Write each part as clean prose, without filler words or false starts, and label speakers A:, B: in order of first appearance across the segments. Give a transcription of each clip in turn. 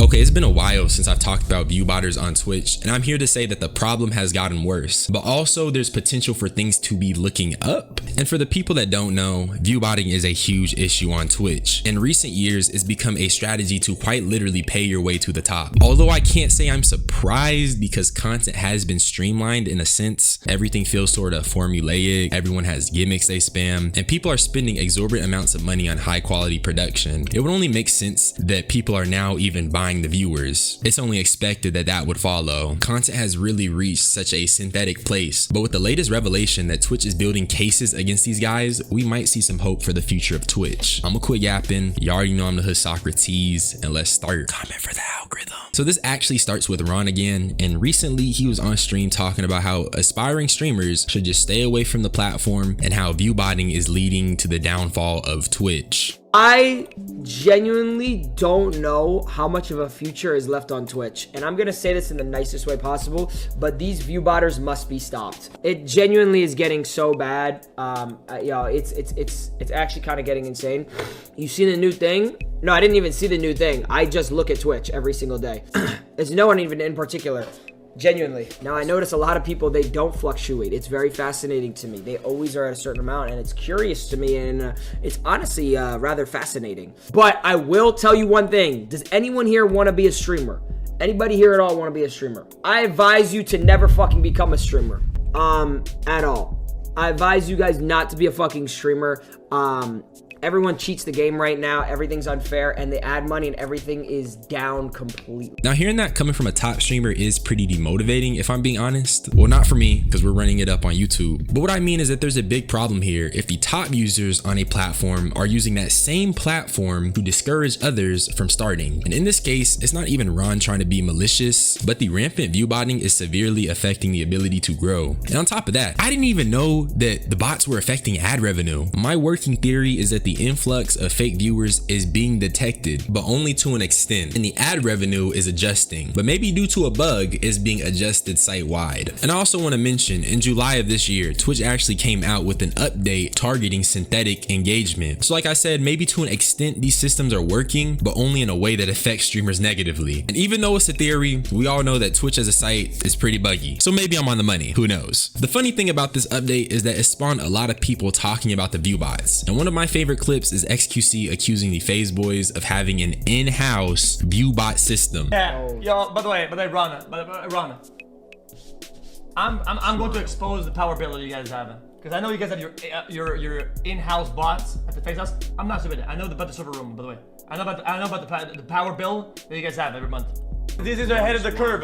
A: Okay, it's been a while since I've talked about viewbotters on Twitch, and I'm here to say that the problem has gotten worse, but also there's potential for things to be looking up. And for the people that don't know, viewbotting is a huge issue on Twitch. In recent years, it's become a strategy to quite literally pay your way to the top. Although I can't say I'm surprised because content has been streamlined in a sense. Everything feels sort of formulaic, everyone has gimmicks they spam, and people are spending exorbitant amounts of money on high quality production. It would only make sense that people are now even buying the viewers. It's only expected that that would follow. Content has really reached such a synthetic place, but with the latest revelation that Twitch is building cases against these guys, we might see some hope for the future of Twitch. I'm gonna quit yapping. You already know I'm the hood Socrates, and let's start. Comment for the algorithm. So this actually starts with Ron again, and recently he was on stream talking about how aspiring streamers should just stay away from the platform and how viewbotting is leading to the downfall of Twitch.
B: I genuinely don't know how much of a future is left on Twitch, and I'm gonna say this in the nicest way possible, but these viewbotters must be stopped. It genuinely is getting so bad. It's actually kind of getting insane. You see the new thing? No, I didn't even see the new thing. I just look at Twitch every single day. There's no one even in particular. Genuinely. Now, I notice a lot of people, they don't fluctuate. It's very fascinating to me. They always are at a certain amount, and it's curious to me, and it's honestly rather fascinating. But I will tell you one thing. Does anyone here want to be a streamer? Anybody here at all want to be a streamer? I advise you to never fucking become a streamer. At all. I advise you guys not to be a fucking streamer. Everyone cheats the game right now. Everything's unfair, and they add money, and everything is down completely.
A: Now, hearing that coming from a top streamer is pretty demotivating, if I'm being honest. Well, not for me, because we're running it up on YouTube. But what I mean is that there's a big problem here if the top users on a platform are using that same platform to discourage others from starting. And in this case, it's not even Ron trying to be malicious, but the rampant viewbotting is severely affecting the ability to grow. And on top of that, I didn't even know that the bots were affecting ad revenue. My working theory is that the influx of fake viewers is being detected, but only to an extent, and the ad revenue is adjusting, but maybe due to a bug is being adjusted site-wide. And I also want to mention, in July of this year, Twitch actually came out with an update targeting synthetic engagement. So like I said, maybe to an extent these systems are working, but only in a way that affects streamers negatively. And even though it's a theory, we all know that Twitch as a site is pretty buggy. So maybe I'm on the money, who knows? The funny thing about this update is that it spawned a lot of people talking about the viewbots. And one of my favorite clips is XQC accusing the FaZe boys of having an in-house viewbot system.
C: Yeah, yo, by the way, Ron, I'm going to expose the power bill that you guys have, because I know you guys have your in-house bots at the FaZe house. I'm not stupid. I know about the server room, by the way. I know about the power bill that you guys have every month. These are ahead of the curve.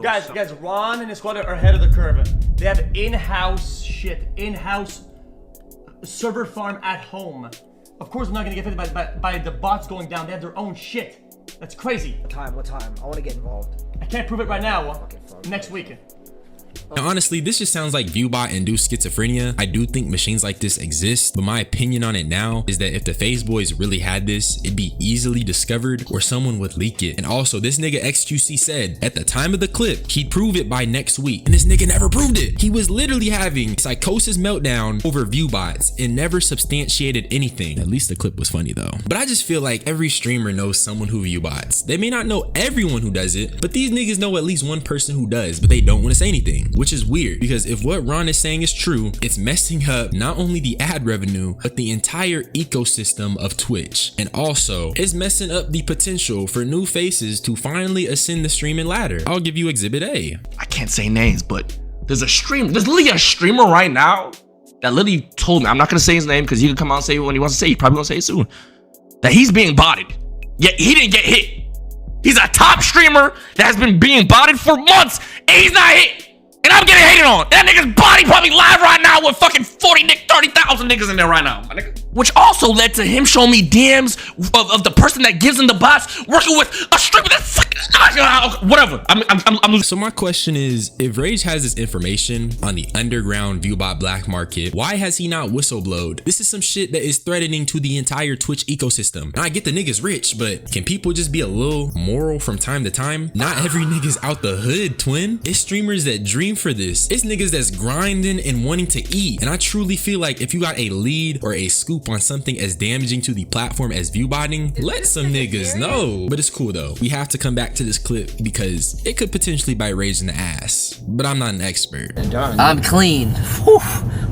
C: Guys, Ron and his squad are ahead of the curve. They have in-house shit, in-house server farm at home. Of course, I'm not gonna get affected by the bots going down. They have their own shit. That's crazy.
B: What time? I want to get involved.
C: I can't prove it right now. Next week.
A: Now, honestly, this just sounds like viewbot-induced schizophrenia. I do think machines like this exist, but my opinion on it now is that if the FaZe boys really had this, it'd be easily discovered or someone would leak it. And also, this nigga XQC said at the time of the clip, he'd prove it by next week. And this nigga never proved it. He was literally having a psychosis meltdown over viewbots and never substantiated anything. At least the clip was funny though. But I just feel like every streamer knows someone who viewbots. They may not know everyone who does it, but these niggas know at least one person who does, but they don't want to say anything. Which is weird, because if what Ron is saying is true, it's messing up not only the ad revenue, but the entire ecosystem of Twitch. And also, it's messing up the potential for new faces to finally ascend the streaming ladder. I'll give you Exhibit A.
D: I can't say names, but there's literally a streamer right now that literally told me, I'm not gonna say his name because he can come out and say it when he wants to say it. He's probably gonna say it soon, that he's being botted, yet he didn't get hit. He's a top streamer that has been being botted for months, and he's not hit. And I'm getting hated on. That nigga's body probably live right now with fucking 30,000 niggas in there right now, my nigga. Which also led to him showing me DMs of the person that gives him the bots working with a streamer that's fucking whatever. I'm
A: So my question is, if Rage has this information on the underground viewbot black market, why has he not whistleblowed? This is some shit that is threatening to the entire Twitch ecosystem. And I get the niggas rich, but can people just be a little moral from time to time? Not every nigga's out the hood, twin. It's streamers that dream for this. It's niggas that's grinding and wanting to eat. And I truly feel like if you got a lead or a scoop scoop on something as damaging to the platform as viewbotting, let some niggas know. But it's cool though. We have to come back to this clip because it could potentially bite Rage in the ass. But I'm not an expert.
E: I'm clean. Whew.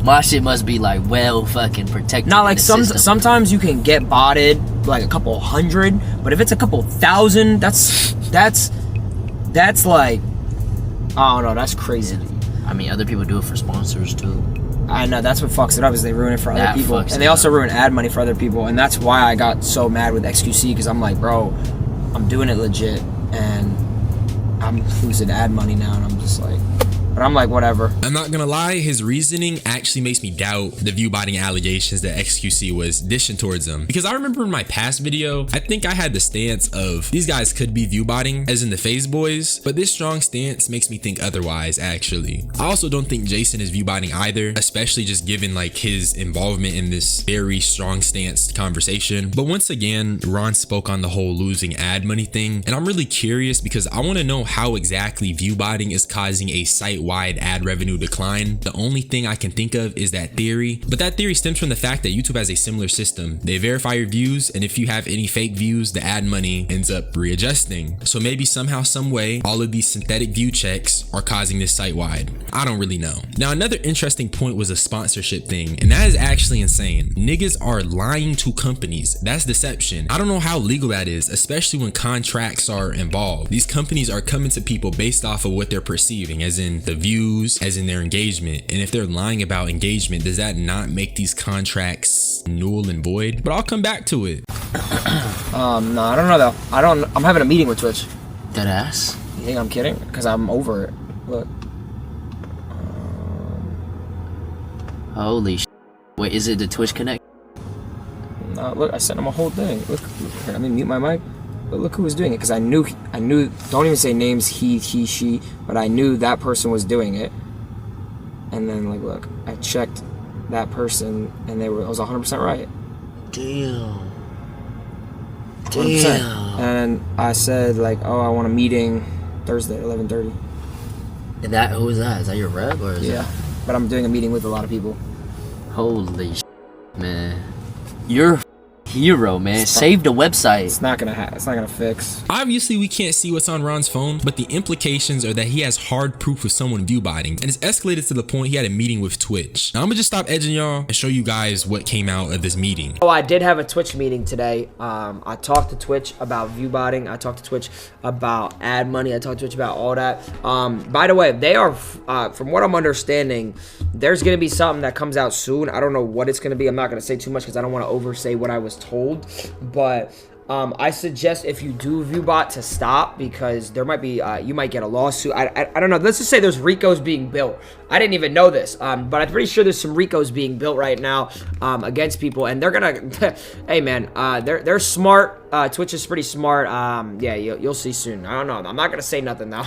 E: My shit must be like well fucking protected.
B: Not like sometimes you can get botted like a couple hundred, but if it's a couple thousand, that's like, I don't know, that's crazy.
E: I mean, other people do it for sponsors too.
B: I know, that's what fucks it up, is they ruin it for other
E: That
B: people.
E: fucks
B: And they
E: it
B: also
E: up.
B: ruin ad money for other people. And that's why I got so mad with XQC, because I'm like, bro, I'm doing it legit and I'm losing ad money now, and I'm just like, but I'm like, whatever.
A: I'm not gonna lie, his reasoning actually makes me doubt the viewbotting allegations that XQC was dishing towards him. Because I remember in my past video, I think I had the stance of these guys could be viewbotting, as in the FaZe boys, but this strong stance makes me think otherwise, actually. I also don't think Jason is viewbotting either, especially just given like his involvement in this very strong stance conversation. But once again, Ron spoke on the whole losing ad money thing, and I'm really curious because I want to know how exactly viewbotting is causing a site-wide ad revenue decline. The only thing I can think of is that theory, but that theory stems from the fact that YouTube has a similar system. They verify your views, and if you have any fake views, the ad money ends up readjusting. So maybe somehow, some way, all of these synthetic view checks are causing this site-wide. I don't really know. Now, another interesting point was a sponsorship thing, and that is actually insane. Niggas are lying to companies. That's deception. I don't know how legal that is, especially when contracts are involved. These companies are coming to people based off of what they're perceiving, as in the views, as in their engagement. And if they're lying about engagement, does that not make these contracts null and void? But I'll come back to it.
B: No, I don't know though. I'm having a meeting with Twitch.
E: That ass.
B: You think I'm kidding? Because I'm over it. Look.
E: Holy sh. Wait, is it the Twitch Connect?
B: No, look, I sent him a whole thing. Look, here, let me mute my mic. But look who was doing it, because I knew, don't even say names, he, she, but I knew that person was doing it. And then, like, look, I checked that person, and it was 100% right.
E: Damn.
B: 100%. And I said, like, oh, I want a meeting Thursday, 11:30.
E: And that, who is that? Is that your rep or is
B: Yeah, but I'm doing a meeting with a lot of people.
E: Holy sh, man. You're a hero, man. Save the website.
B: It's not gonna fix.
A: Obviously, we can't see what's on Ron's phone, but the implications are that he has hard proof of someone viewbotting, and it's escalated to the point he had a meeting with Twitch. Now, I'm gonna just stop edging y'all and show you guys what came out of this meeting.
B: Oh, I did have a Twitch meeting today. I talked to Twitch about viewbotting. I talked to Twitch about ad money. I talked to Twitch about all that. By the way, they are, from what I'm understanding, there's gonna be something that comes out soon. I don't know what it's gonna be. I'm not gonna say too much because I don't want to oversay what I was told, but I suggest if you do viewbot to stop, because there might be you might get a lawsuit. I don't know. Let's just say there's RICOs being built. I didn't even know this, but I'm pretty sure there's some RICOs being built right now against people, and they're gonna hey man, they're smart. Twitch is pretty smart. Yeah, you'll see soon. I don't know. I'm not gonna say nothing now.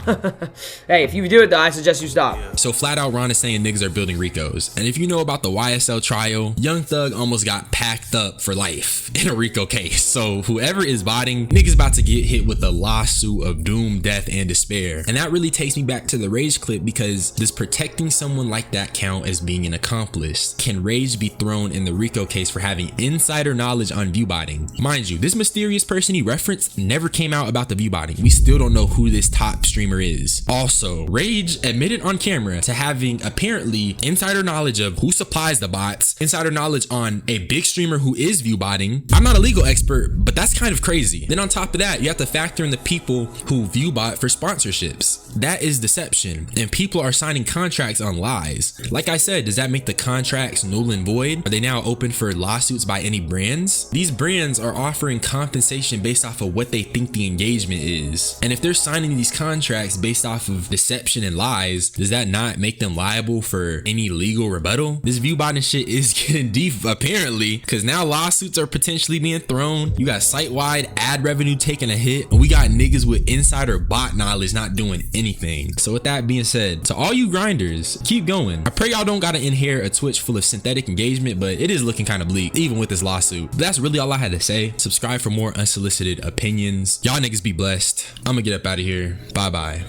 B: Hey, if you do it though, I suggest you stop.
A: So flat out, Ron is saying niggas are building RICOs, and if you know about the YSL trial, Young Thug almost got packed up for life in a RICO case. So whoever is botting, niggas about to get hit with a lawsuit of doom, death, and despair. And that really takes me back to the Rage clip, because does protecting someone like that count as being an accomplice? Can Rage be thrown in the RICO case for having insider knowledge on viewbotting? Mind you, this mysterious person he referenced never came out about the viewbotting. We still don't know who this top streamer is. Also, Rage admitted on camera to having apparently insider knowledge of who supplies the bots, insider knowledge on a big streamer who is viewbotting. I'm not a legal expert, but that's kind of crazy. Then on top of that, you have to factor in the people who viewbot for sponsorships. That is deception, and people are signing contracts on lies. Like I said, does that make the contracts null and void? Are they now open for lawsuits by any brands? These brands are offering compensation based off of what they think the engagement is. And if they're signing these contracts based off of deception and lies, does that not make them liable for any legal rebuttal? This viewbotting shit is getting deep apparently, because now lawsuits are potentially being thrown. You got site-wide ad revenue taking a hit, and we got niggas with insider bot knowledge not doing anything. So with that being said, to all you grinders, keep going. I pray y'all don't gotta inherit a Twitch full of synthetic engagement, but it is looking kind of bleak even with this lawsuit. But that's really all I had to say. Subscribe for more unsolicited opinions. Y'all niggas be blessed. I'm gonna get up out of here. Bye bye.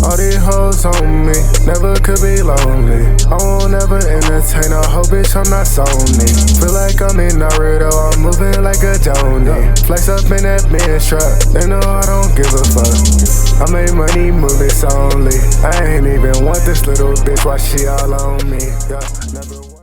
F: All these hoes on me, never could be lonely. I won't ever entertain a whole bitch, I'm not Sony. Feel like I'm in Naruto, I'm moving like a Johnny. Flex up in that Benz truck, they know I don't give a fuck. I make money movies only. I ain't even want this little bitch while she all on me. Yeah, never